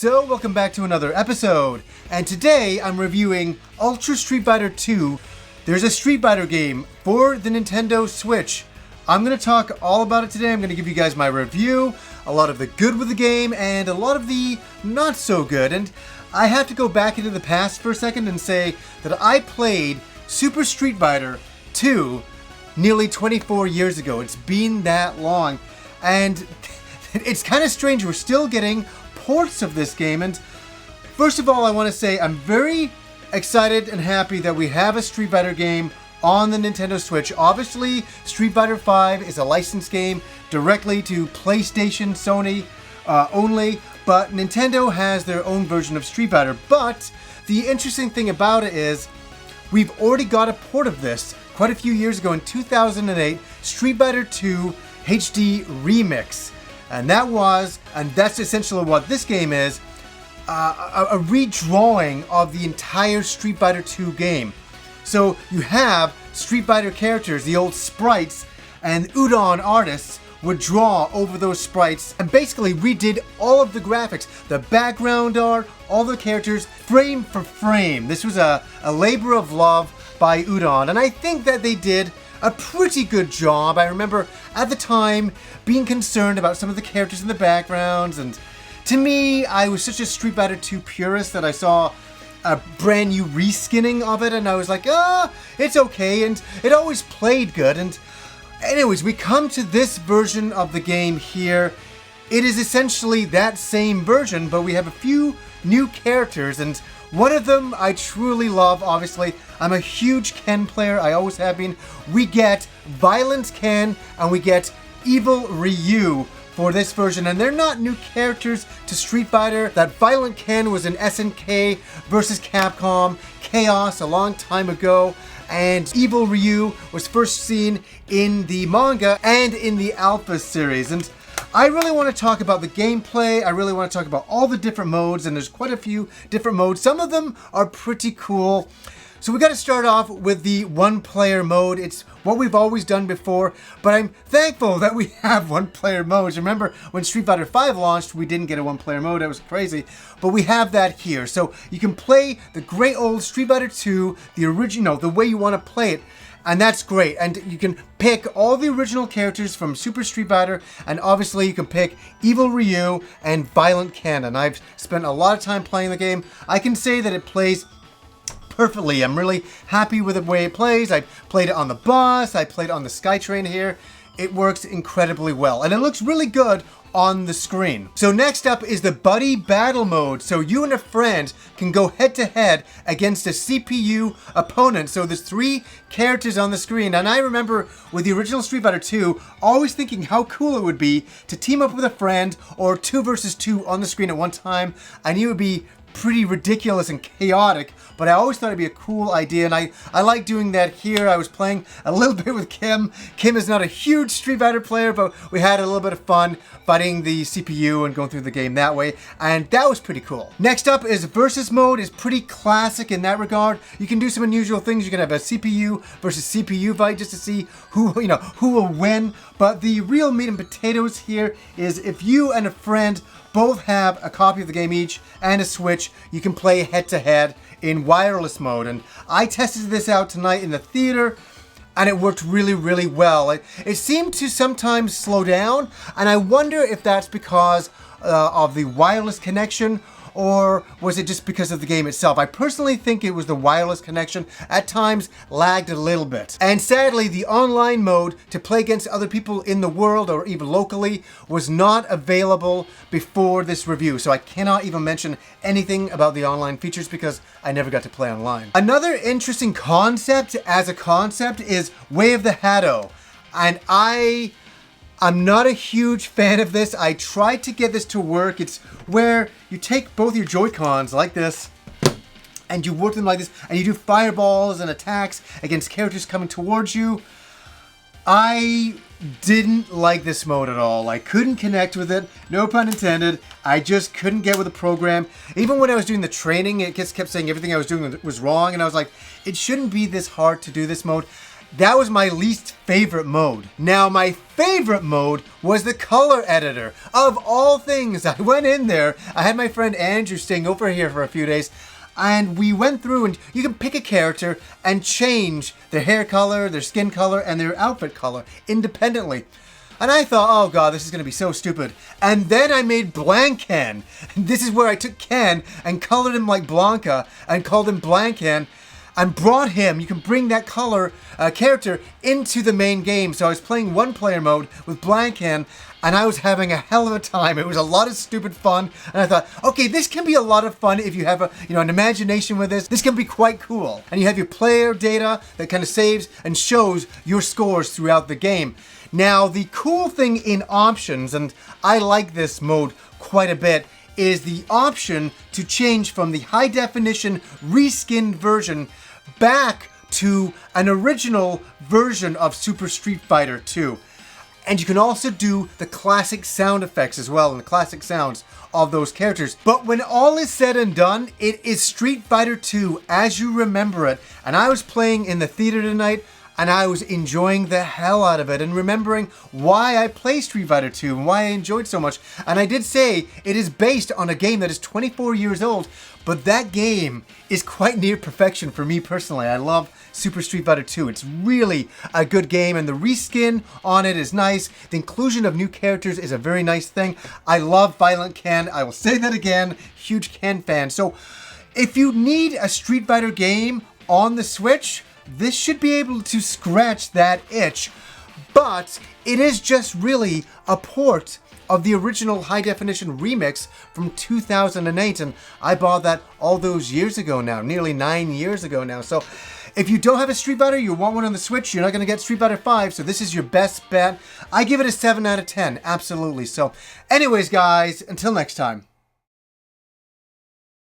So, welcome back to another episode, and today I'm reviewing Ultra Street Fighter 2. There's a Street Fighter game for the Nintendo Switch. I'm going to talk all about it today. I'm going to give you guys my review, a lot of the good with the game, and a lot of the not so good. And I have to go back into the past for a second and say that I played Super Street Fighter 2 nearly 24 years ago. It's been that long, and it's kind of strange. We're still getting ports of this game, and first of all, I want to say I'm very excited and happy that we have a Street Fighter game on the Nintendo Switch. Obviously, Street Fighter 5 is a licensed game directly to PlayStation, Sony only, but Nintendo has their own version of Street Fighter. But the interesting thing about it is we've already got a port of this quite a few years ago in 2008, Street Fighter 2 HD Remix. And that's essentially what this game is, a redrawing of the entire Street Fighter 2 game. So you have Street Fighter characters, the old sprites, and Udon artists would draw over those sprites and basically redid all of the graphics, the background art, all the characters, frame for frame. This was a labor of love by Udon, and I think that they did a pretty good job. I remember at the time being concerned about some of the characters in the backgrounds, and to me, I was such a Street Fighter 2 purist that I saw a brand new reskinning of it and I was like, it's okay, and it always played good. And anyways, we come to this version of the game here. It is essentially that same version, but we have a few new characters, and one of them I truly love, obviously. I'm a huge Ken player, I always have been. We get Violent Ken and we get Evil Ryu for this version, and they're not new characters to Street Fighter. That Violent Ken was in SNK versus Capcom Chaos a long time ago, and Evil Ryu was first seen in the manga and in the Alpha series. And I really want to talk about the gameplay. I really want to talk about all the different modes, and there's quite a few different modes. Some of them are pretty cool. So we got to start off with the one-player mode. It's what we've always done before, but I'm thankful that we have one-player modes. Remember, when Street Fighter 5 launched, we didn't get a one-player mode. That was crazy, but we have that here. So you can play the great old Street Fighter 2, the original, the way you want to play it, and that's great. And you can pick all the original characters from Super Street Fighter, and obviously you can pick Evil Ryu and Violent Ken. And I've spent a lot of time playing the game. I can say that it plays perfectly. I'm really happy with the way it plays. I played it on the bus, I played it on the SkyTrain here. It works incredibly well, and it looks really good on the screen. So next up is the Buddy Battle mode. So you and a friend can go head to head against a CPU opponent. So there's 3 characters on the screen, and I remember with the original Street Fighter 2 always thinking how cool it would be to team up with a friend or 2 versus 2 on the screen at one time. I knew it would be pretty ridiculous and chaotic, but I always thought it'd be a cool idea, and I like doing that here. I was playing a little bit with Kim. Kim is not a huge Street Fighter player, but we had a little bit of fun fighting the CPU and going through the game that way, and that was pretty cool. Next up is Versus mode. Is pretty classic in that regard. You can do some unusual things. You can have a CPU versus CPU fight just to see who will win, but the real meat and potatoes here is if you and a friend both have a copy of the game each and a Switch, you can play head-to-head in wireless mode. And I tested this out tonight in the theater, and it worked really, really well. It seemed to sometimes slow down, and I wonder if that's because of the wireless connection, or was it just because of the game itself? I personally think it was the wireless connection. At times, lagged a little bit. And sadly, the online mode to play against other people in the world or even locally was not available before this review. So I cannot even mention anything about the online features because I never got to play online. Another interesting concept as a concept is Way of the Hado. And I'm not a huge fan of this. I tried to get this to work. It's where you take both your Joy-Cons like this, and you work them like this, and you do fireballs and attacks against characters coming towards you. I didn't like this mode at all. I couldn't connect with it. No pun intended. I just couldn't get with the program. Even when I was doing the training, it just kept saying everything I was doing was wrong, and I was like, it shouldn't be this hard to do this mode. That was my least favorite mode. Now, my favorite mode was the color editor. Of all things, I went in there. I had my friend Andrew staying over here for a few days, and we went through, and you can pick a character and change their hair color, their skin color, and their outfit color independently. And I thought, oh god, this is going to be so stupid. And then I made Blancan. This is where I took Ken and colored him like Blanca and called him Blancan and brought him, you can bring that color character into the main game. So I was playing one player mode with Blancan and I was having a hell of a time. It was a lot of stupid fun. And I thought, okay, this can be a lot of fun if you have an imagination with this. This can be quite cool. And you have your player data that kind of saves and shows your scores throughout the game. Now, the cool thing in options, and I like this mode quite a bit, is the option to change from the high definition reskinned version back to an original version of Super Street Fighter 2. And you can also do the classic sound effects as well, and the classic sounds of those characters. But when all is said and done, it is Street Fighter 2 as you remember it. And I was playing in the theater tonight, and I was enjoying the hell out of it and remembering why I play Street Fighter 2 and why I enjoyed so much. And I did say it is based on a game that is 24 years old, but that game is quite near perfection for me personally. I love Super Street Fighter 2. It's really a good game, and the reskin on it is nice. The inclusion of new characters is a very nice thing. I love Violent Ken. I will say that again. Huge Ken fan. So if you need a Street Fighter game on the Switch, this should be able to scratch that itch, but it is just really a port of the original high-definition remix from 2008, and I bought that all those years ago now, nearly 9 years ago now. So if you don't have a Street Fighter, you want one on the Switch, you're not going to get Street Fighter 5, so this is your best bet. I give it a 7 out of 10, absolutely. So anyways, guys, until next time.